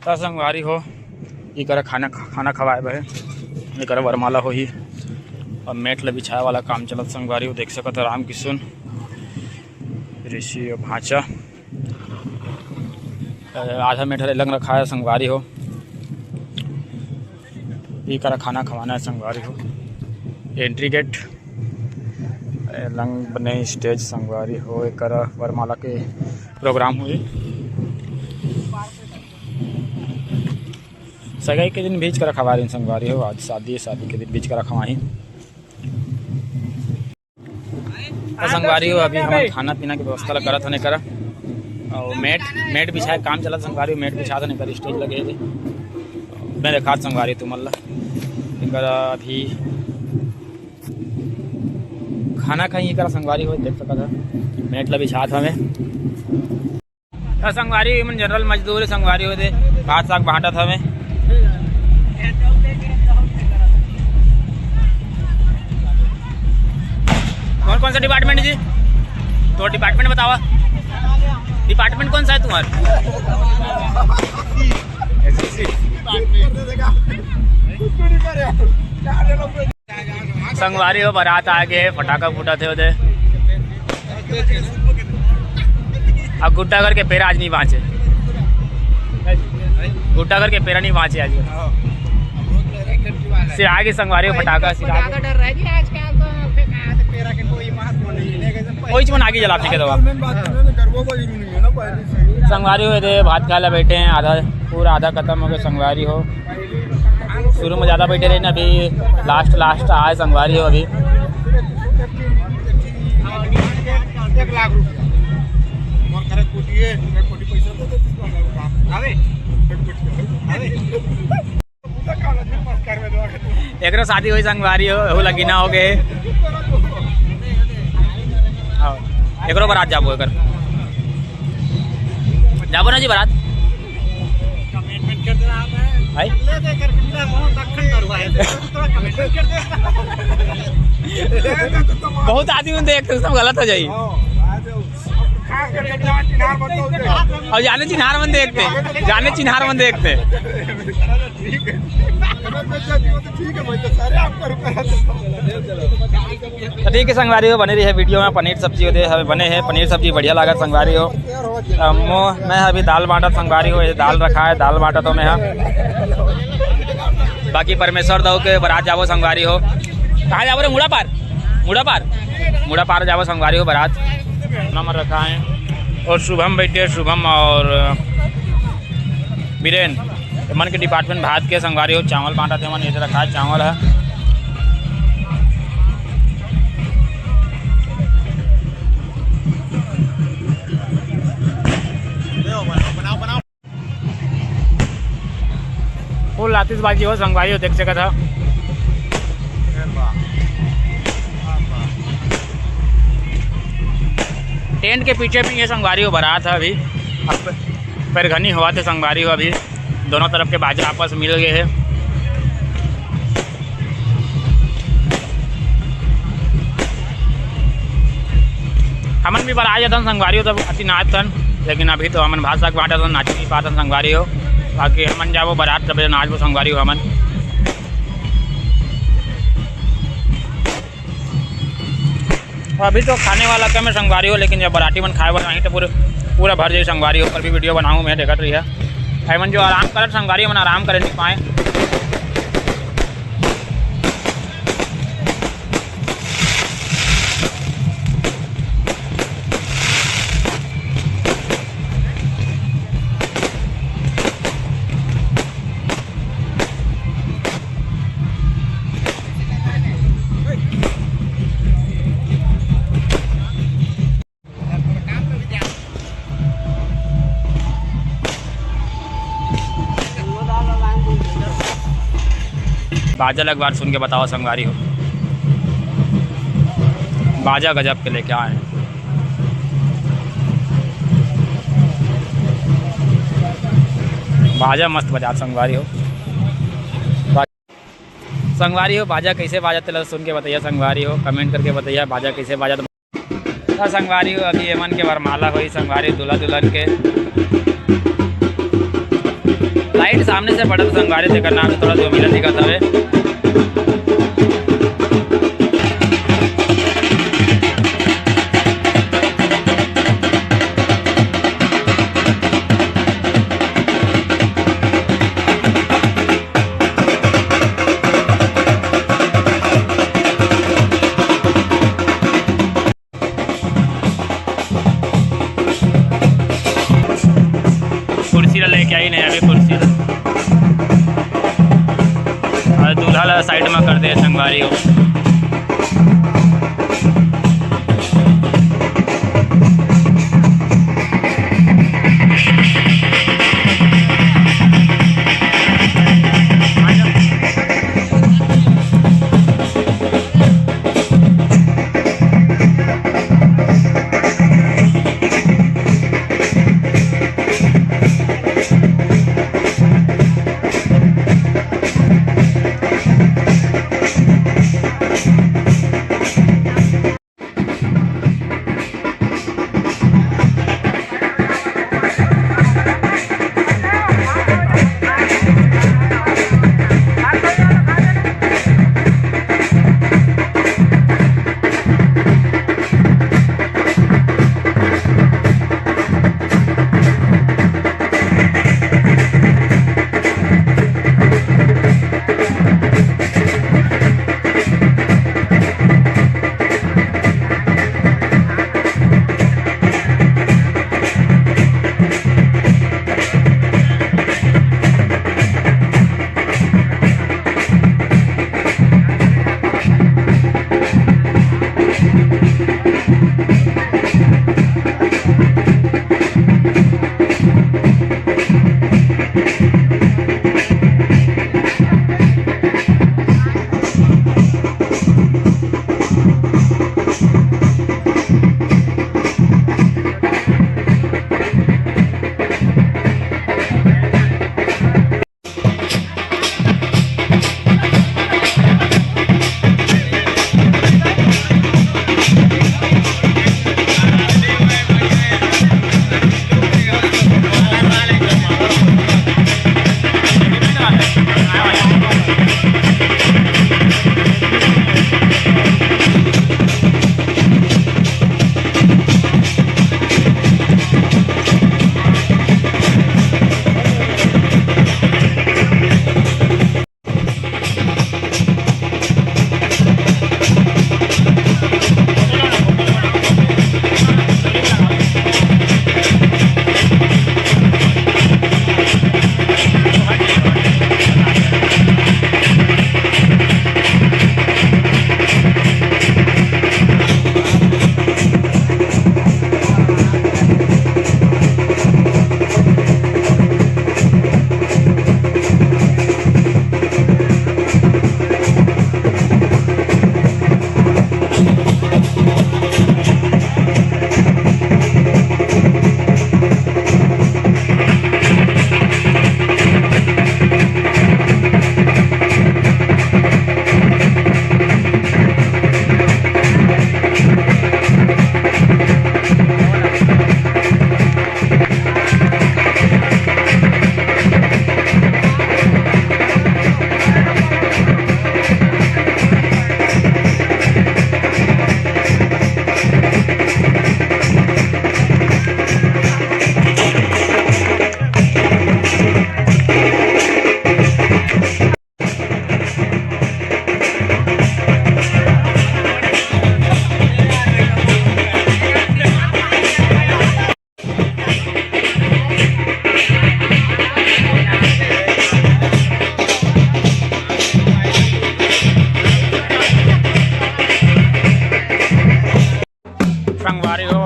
ता संगवारी हो ये कर खाना खवाए बहे ये कर वरमाला हो ही और मेट ल बिछाए वाला काम चलत संगवारी हो। देख सकत राम किशुन ऋषि और भांचा आधा मेट लंग रखा है संगवारी हो। ये कर खाना खवाना है संगवारी हो। एंट्री गेट लंग बने स्टेज संगवारी हो एक कर वरमाला के प्रोग्राम हुए। सगाई के दिन बीच कर रखवा रही संगवारी हो। आज शादी के दिन बीच कर रखवाही संगवारी हो। अभी हम खाना पीना की व्यवस्था करत होने करा और मेट बिछाए काम चला संगवारी हो। मेट बिछा नहीं कर स्टेज लगे थे मैं देखा संगवारी तुम कर अभी खाना खाई करा संगवारी हो। देख सकता मेट ल बिछात हमें संगवारी मन जनरल मजदूर संगवारी हो दे भात साग बांटत हमें। कौन कौन सा डिपार्टमेंट है जी? तो डिपार्टमेंट बतावा। डिपार्टमेंट कौन सा है तुम्हारा? संगवारी हो बारात आगे फटाका फूटा थे उधर अब गुड्डा करके पेरा आज नहीं बाँचे। गुड्डा करके पेरा नहीं बाँचे आज से आगे संगवारी हो फटाका से कोई चीज आगे जला के दवा संगवारी हो दे भात खाला बैठे हैं पूरा आधा खत्म हो गया संगवारी हो। शुरू में ज़्यादा बैठे रहे ना अभी लास्ट आए संगवारी हो। अभी एक शादी हुई संगवारी हो लगी ना हो गए एक बारात जाबो एक जाबो ना जी बारात बहुत आदमी देखते सब गलत हो जाई और जाने चिन्हार मन देखते ठीक है संगवारी हो बने रही है वीडियो में पनीर सब्जी होते हमें बने हैं पनीर सब्जी बढ़िया लागत संगवारी हो। मैं अभी दाल बांटा संगवारी हो दाल रखा है दाल बांटा तो मैं बाकी परमेश्वर दो के बारात जाबो संगवारी हो। कहाँ जाबो रे? मुड़ा पार जाबो संगवारी हो बारात नंबर रखा है और शुभम बैठे शुभम और बीरेन मन के डिपार्टमेंट भात के संगवारी हो चावल बांटा थे मन ये रखा है चावल है। फुल आतिशबाजी हो संगवारी हो देख सका था। टेंट के पीछे भी ये संगवारी हो बारात है। अभी पर घनी हुआ थे संगवारी हो। अभी दोनों तरफ के बाजा आपस मिल गए हैं। हमन भी बरात जाता संगवारी हो तब अति नाच थन लेकिन अभी तो हमन भात साग बांटा नाच नहीं पाता संगवारी हो। बाकी हमन जाबो बारात तब नाचबो संगवारी हो। हमन अभी तो खाने वाला कम है संगवारी हो लेकिन जब बराती मन खाए वाला नहीं तो पूरा भर जाए संगवारी हो। पर भी वीडियो बनाऊँ मैं देखत रही है मन जो आराम कर संगवारी मन आराम करे नहीं पाए। बाजा एक बार सुन के बताओ संगवारी हो। बाजा गजब के लेके आए। बाजा मस्त बजा संगवारी हो। संगवारी हो बाजा कैसे बाजा सुन के बताइए संगवारी हो। कमेंट करके बताइए बाजा कैसे बाजा। संगवारी हो अभी एमन के वरमाला हुई संगवारी दूल्हा दुल्हन के लाइट सामने से पड़ा तो संगवारी से करना हमें थोड़ा जो मिला दिखाता है। कुर्सी लेके आई नहीं अभी कुर्सी और दूल्हा साइड में कर दे संगवारी हो।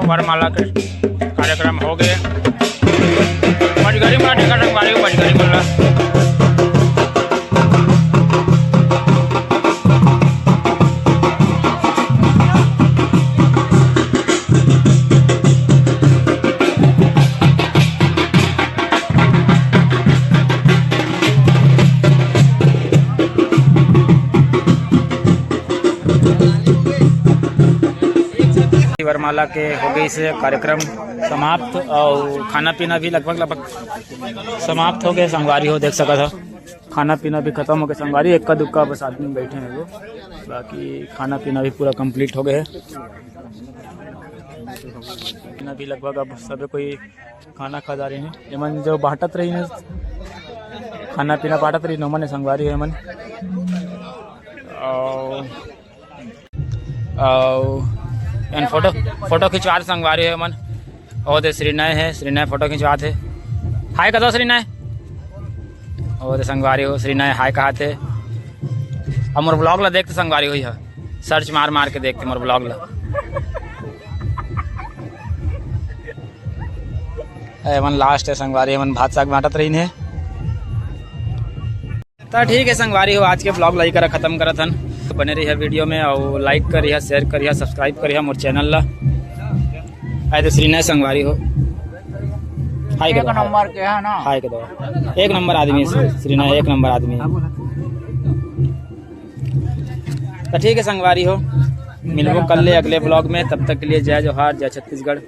वरमाला के कार्यक्रम हो गए। बजगरी में टिकट रंगवारी को बजगरी बोल रहा। वरमाला के हो गई से कार्यक्रम समाप्त और खाना पीना भी लगभग समाप्त हो गया। संगवारी हो देख सका था, खाना पीना भी खत्म हो गया। संगवारी इक्का दुक्का बस आदमी बैठे हैं वो, बाकी खाना पीना भी पूरा कंप्लीट हो गया है। खाना भी लगभग अब सब कोई खाना खा जा रहे हैं। एमन जो बांटत रही है खाना पीना बांटत रही नमन है संगवारी है एमन। और फोटो खिंचवा संगवारी है मन। और दे श्रीनय है, श्रीनय फोटो खिंचवाते। हाय कदो श्रीनय। और संगवारी हो श्रीनय हाय कहते। अब मोर ब्लॉग ला देखते संगवारी हुई है, सर्च मार मार के देखते मोर ब्लॉग ला। एमन लास्ट है संगवारी एमन भात साग बांटत रही है। तो ठीक है संगवारी हो, आज के ब्लॉग लाइक करा खत्म करा थन। बने रही है वीडियो में और लाइक करिए, शेयर करिए, सब्सक्राइब करिए मोर चैनल ला। आए तो श्रीनय संगवारी हो हाय के नंबर के है ना, हाय के दो एक नंबर आदमी है श्रीनय, एक नंबर आदमी है। तो ठीक है संगवारी हो, मिलबो कल ले अगले ब्लॉग में। तब तक के लिए जय जोहार, जय छत्तीसगढ़।